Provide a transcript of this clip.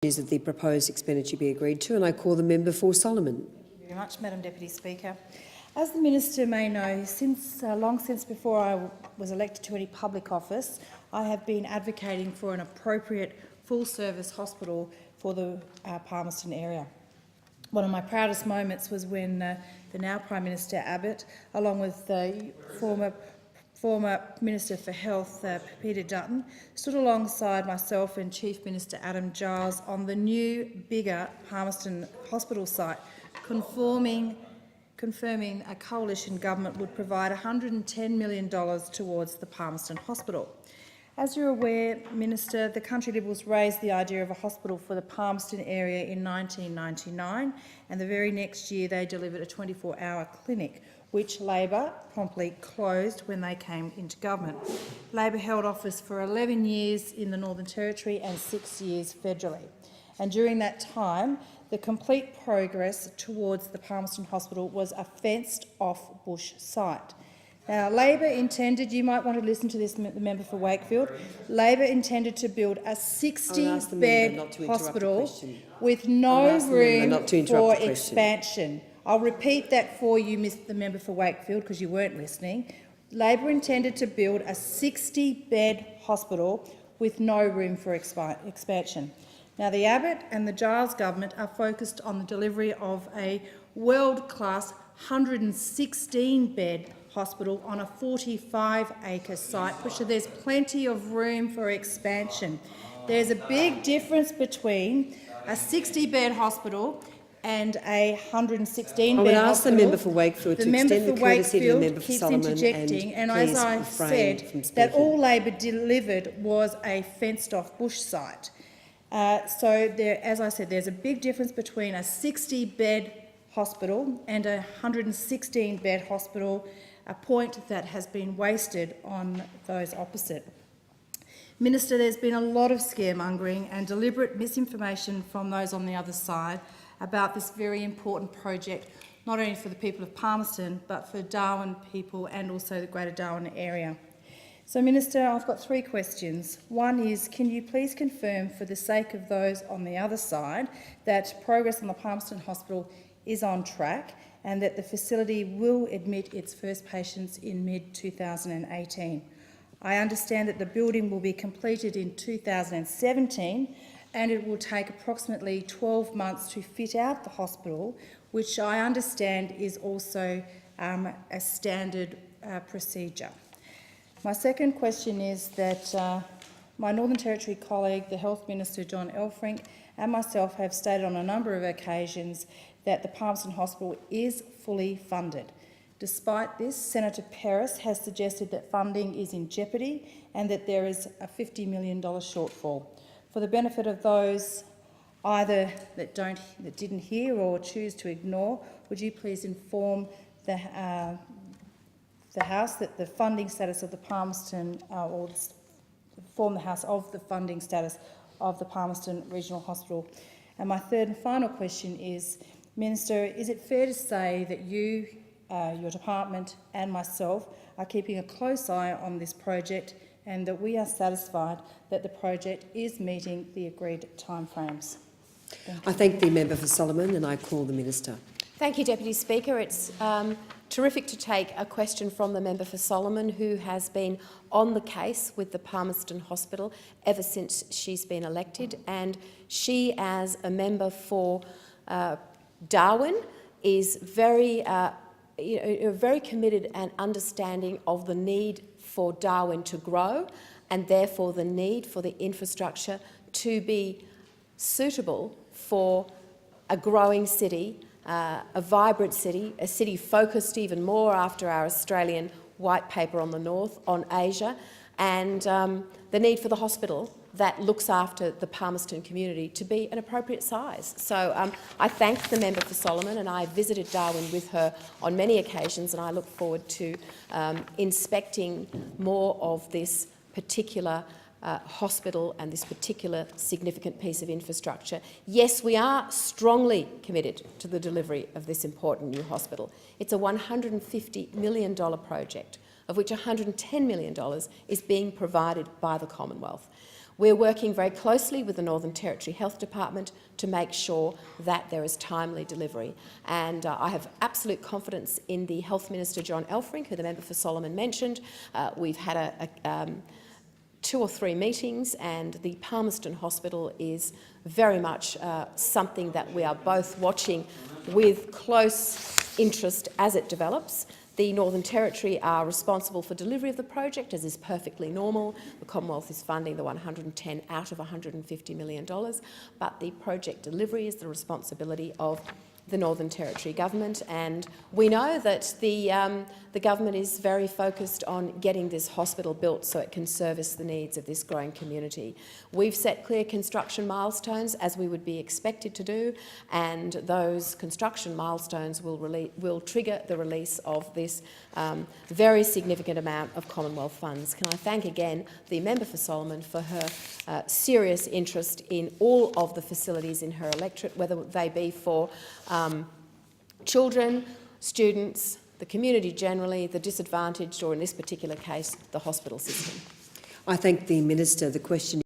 is that the proposed expenditure be agreed to, and I call the member for Solomon. Thank you very much, Madam Deputy Speaker. As the Minister may know, long since before I was elected to any public office, I have been advocating for an appropriate full-service hospital for the Palmerston area. One of my proudest moments was when the now Prime Minister Abbott, along with the former Minister for Health, Peter Dutton, stood alongside myself and Chief Minister Adam Giles on the new, bigger Palmerston hospital site, confirming a coalition government would provide $110 million towards the Palmerston Hospital. As you're aware, Minister, the Country Liberals raised the idea of a hospital for the Palmerston area in 1999, and the very next year they delivered a 24-hour clinic, which Labor promptly closed when they came into government. Labor held office for 11 years in the Northern Territory and 6 years federally. And during that time, the complete progress towards the Palmerston Hospital was a fenced-off bush site. Now, Labor intended, you might want to listen to this, the member for Wakefield, Labor intended to build a 60-bed hospital with no room for expansion. I'll repeat that for you, the member for Wakefield, because you weren't listening. Labor intended to build a 60-bed hospital with no room for expansion. Now, the Abbott and the Giles government are focused on the delivery of a world-class 116-bed hospital on a 45-acre site, which there's plenty of room for expansion. There's a big difference between a 60-bed hospital and a 116-bed hospital. I would ask the member for Wakefield to extend the courtesy to the member for Solomon interjecting, and as I said, that all Labor delivered was a fenced-off bush site. As I said, there's a big difference between a 60-bed hospital and a 116-bed hospital, a point that has been wasted on those opposite. Minister, there's been a lot of scaremongering and deliberate misinformation from those on the other side about this very important project, not only for the people of Palmerston, but for Darwin people and also the Greater Darwin area. So, Minister, I've got 3 questions. One is, can you please confirm, for the sake of those on the other side, that progress on the Palmerston Hospital is on track and that the facility will admit its first patients in mid-2018? I understand that the building will be completed in 2017 and it will take approximately 12 months to fit out the hospital, which I understand is also a standard procedure. My second question is that my Northern Territory colleague, the Health Minister John Elfrink, and myself have stated on a number of occasions that the Palmerston Hospital is fully funded. Despite this, Senator Peris has suggested that funding is in jeopardy and that there is a $50 million shortfall. For the benefit of those either that didn't hear or choose to ignore, would you please inform the House that the funding status of the Palmerston, or inform the House of the funding status of the Palmerston Regional Hospital? And my third and final question is, Minister, is it fair to say that you, your department and myself are keeping a close eye on this project and that we are satisfied that the project is meeting the agreed timeframes? I thank the member for Solomon and I call the Minister. Thank you, Deputy Speaker. It's terrific to take a question from the member for Solomon, who has been on the case with the Palmerston Hospital ever since she's been elected, and she, as a member for Darwin, is very committed and understanding of the need for Darwin to grow and therefore the need for the infrastructure to be suitable for a growing city, a vibrant city, a city focused even more after our Australian white paper on the north, on Asia, and the need for the hospital that looks after the Palmerston community to be an appropriate size. So I thank the member for Solomon, and I visited Darwin with her on many occasions, and I look forward to inspecting more of this particular hospital and this particular significant piece of infrastructure. Yes, we are strongly committed to the delivery of this important new hospital. It's a $150 million project, of which $110 million is being provided by the Commonwealth. We're working very closely with the Northern Territory Health Department to make sure that there is timely delivery. And I have absolute confidence in the Health Minister, John Elferink, who the member for Solomon mentioned. We've had 2 or 3 meetings, and the Palmerston Hospital is very much something that we are both watching with close interest as it develops. The Northern Territory are responsible for delivery of the project, as is perfectly normal. The Commonwealth is funding the 110 out of $150 million, but the project delivery is the responsibility of the Northern Territory Government, and we know that the government is very focused on getting this hospital built so it can service the needs of this growing community. We've set clear construction milestones, as we would be expected to do, and those construction milestones will trigger the release of this very significant amount of Commonwealth funds. Can I thank again the member for Solomon for her serious interest in all of the facilities in her electorate, whether they be for children, students, the community generally, the disadvantaged, or in this particular case, the hospital system. I thank the Minister. The question